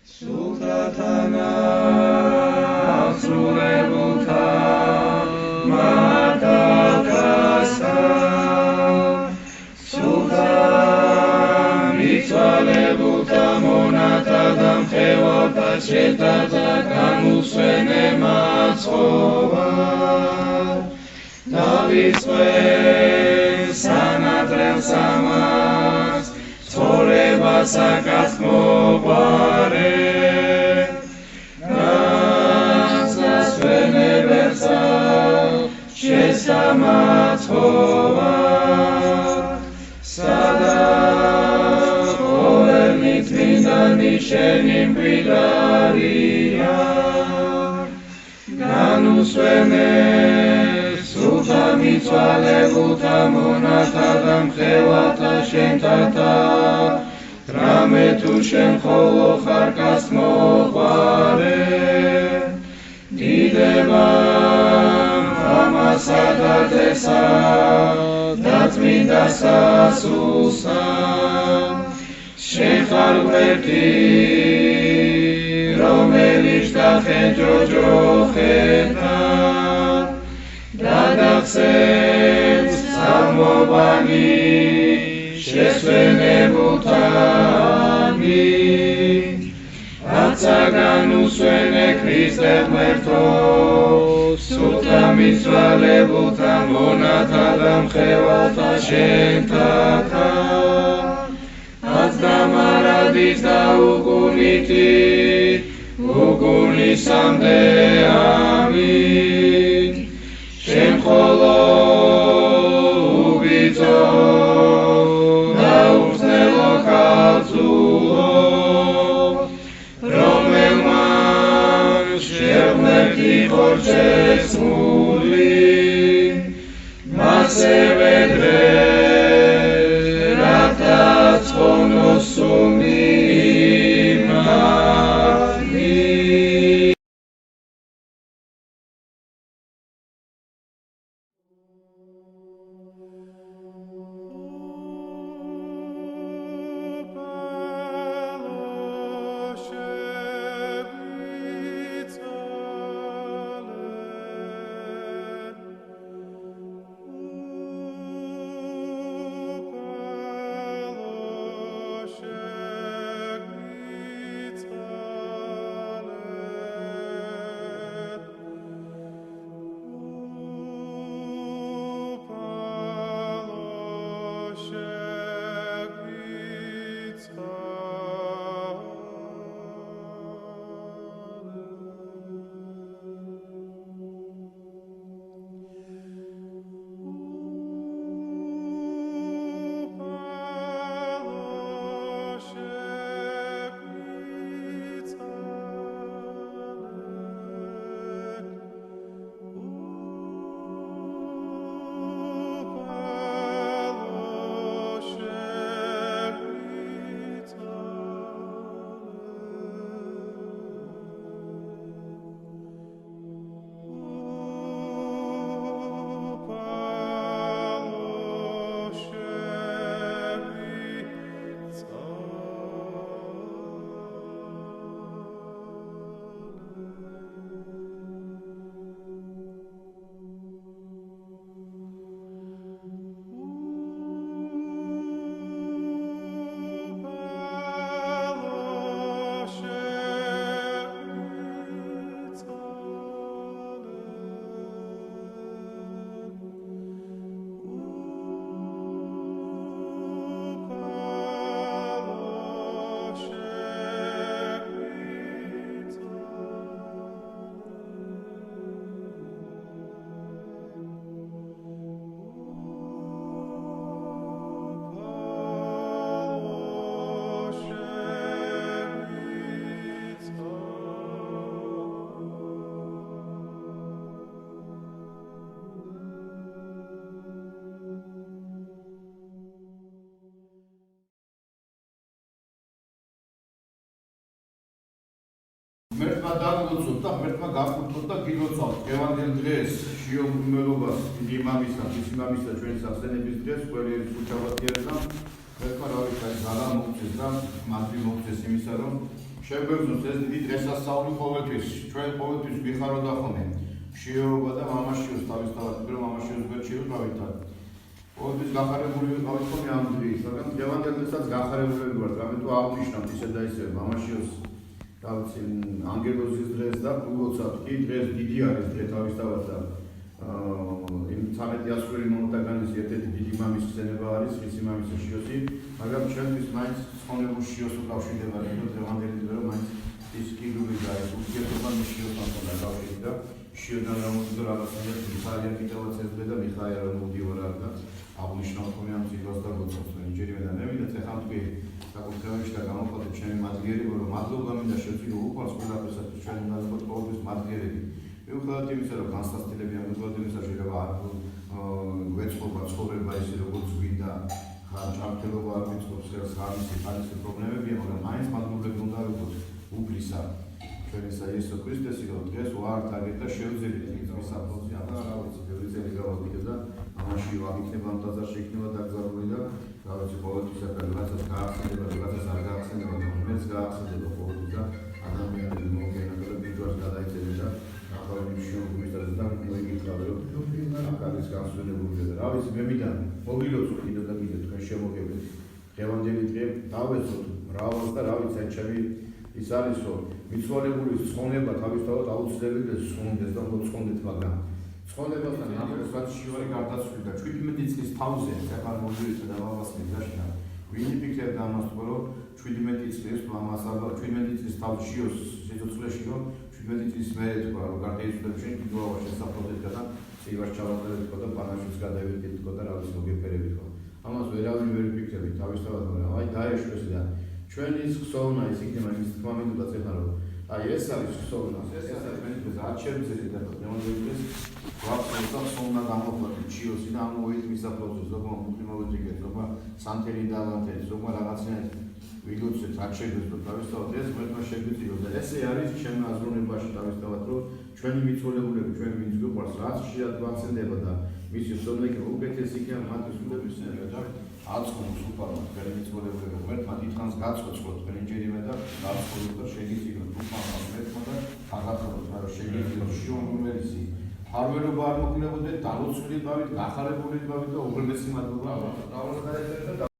სულთათა სრულებულთა მართალკაცთა სულთა მიცვალებულთა მონათა და მღელვართა შეცდათა განუსვენე მაცხოვარ დავიწყე სანადრელს ამას ცხოვრებას აკაც მოყვარე გასასვენებელსა შესამაცხოვარ სადა ყოველი წმინდანი შენი მკვიდრია განუსვენე სულთა მიცვალებულთა მონათა და მღელვართა შენთათა რამე თუ შენ ხოლო ხარ კაც მოყვარე დიდება ამასა და წესა და წმინდა სასულსა შენ ხარ გვერდი რომელიც დახედროჯოხეთა დაგახსენს სამობანი შესვენებულთანი რაცა განუსვენე ქრისტე ღმერთო სულთა მიცვალებულთა მონათა და მღელვართა შენთათა აც დამარადის და უგუნითი უგუნისამდე ამინ შენ ხოლო უბიძო და უხსნელო ქალწულო რომელმა შეღმერთი ხორცესმული მასევე დღე რათაც ხონოს სუნი ღმერთმა დაგლოცოთ და ღმერთმა გახურთოთ და გილოცავთ გევანგელ დღეს შიომღვიმელობას დიდი მამისა, მისი მამისა ჩვენი სახსენების დღეს ყველიერის ხუჩაბათიერება ღმერთმა რა ვიცი ზალა მოგწეს და მადლი მოგწეს იმისა რომ შეგვეძლოს ეს დიდი დღესასწაული ყოველთვის. ჩვენ ყოველთვის ვიხაროთ ახome. მშიოობა და მამაშიოს თავისთავად, რომ მამაშიოს გვერდში ვიყავით. ყოველთვის გახარებული ვიყავით ხოლმე ამ დღეს, მაგრამ დღევანდელსაც გახარებულები ვართ. რამე თუ აღნიშნავთ ისე და ისე მამაშიოს თავისი ანგელოზის დღეს და უოცად კი დღეს დიდი არის დღე თავისთავად და იმ 13 ასწვერი მომთაგანის ერთ-ერთი დიდი მამის ხსენება არის ხისი მამის შიოსი, მაგრამ ჩვენთვის მაინც ცხონებულ შიოს უკავშირდება, იმიტომ დღევანდელი დღე რომ მაინც ის კიდური და ეს ურთიერთობა შიოსთან დაკავშირდა და შიოდან გამოდის რაღაცნაირად ძალიან კიდევაც ეძებდა და მიხაია რომ მოდივარ და აღნიშნავ ხოლმე ამ ციტვას და გოცავს ნიჯერია და მე ვიდა ეხლა თქვი საკუთრებაში და გამოხატეთ ჩემი მადლიერება რომ მადლობა მინდა შეწირო უყურს ყველაფერსაც ჩვენ უნდა ვიყოთ ყოველთვის მადლიერები მიუხედავად იმისა რომ განსაცდელები ამ მოძრაობისა შეიძლება არ გვეწყობა ცხოვრება ისე როგორც გვინდა ჯანმრთელობა არ გვიწყობს ხელს ხალხის პრობლემებია მაგრამ მაინც მადლობლები უნდა ვიყოთ უფლისა ჩვენისა იესო ქრისტესი რომ დღეს ვართ აგერთა შევძელით მის საფლავზე ამას ბევრი წელი გავაკეთე და ამაში ვაკეთებ ამ ტაძარში იქნება დაკრძალული და რაღაცა ყოველთვის რაღაცას გაახსენდება რაღაცას არ გაახსენდება და მეც გაახსენდება ყოველთვის და ადამიანები მოგენა და ბიჭვარს გადაიწერე და ახალი მშიობების და მოიგიწყავე რომ აკალის განსვენებული და რა ვიცი მე მიდან მოგილოცო კიდევ და კიდევ თქვენ შემოგევლეთ დღევანდელი დღე დავეცოთ მრავალს და რა ვიცი ჩემი ის არის რომ მიცვალებულის ცხონება თავისთავად აუცილებელია ცხონდეს და მოცხონდეთ მაგრამ ცხონებასთან ამერსაც შიორი გარდაცვლილი და 17 წლის თავზე ახლა მოვიდეთ და ვავასწრებთ დაშნა ვინი ფიქრობდა ამას რომ 17 წლის ამას აბა 17 წლის თავში შიოს სიცოცხლეში რომ 17 წლის მერე თქვა რომ გარდაიცვალა შენ კიდევ შესაძლოა და სივას ჩავატარეთ და პანაშიც გადავიდეთ და რა ვიცი მოგეფერებით ხო ამას ვერავინ ვერ ფიქრებით თავისთავად მაგრამ აი დაეშვეს და ჩვენი ხსოვნა ის იქნება ის თქმა მინდოდა ეხლა რომ აი ეს არის ხსოვნა ეს არის ჩვენი არჩევზელი და დემონსტრაციას ვაფშე ხსოვნა გამოყვეთ ჩიოსი და ამოვით მისაფლავზე ზოგმა მოვიძიგეთ ზოგმა სანთელი დავანთეთ ზოგმა რაღაცნაირად ვიგოცეთ არჩევებს და თავისთავად ეს მეთმა შეგვიწიო და ესე არის ჩემ აზროვნებაში თავისთავად რომ ჩვენი მიცვალებულები ჩვენ ვინც გვიყვარს რაც შეიძლება გვახსენდება და მისი ხსოვნა იქნება უკეთესი იქნება მათთვის უდების და აწყობს უპარლამენტ განმეცვალებულება ერთმანეთ დიდხანს გაწყვეტს თქვენი ჯერიმე და გაწყვეტს და შეგიძლიათ უპარლამენტ და აღახაროთ რა შეგიძლიათ შიომერისი ფარველობა არ მოქნებოდეთ დალოცვილი დავით გახარებული დავით და უღრმესი მადლობა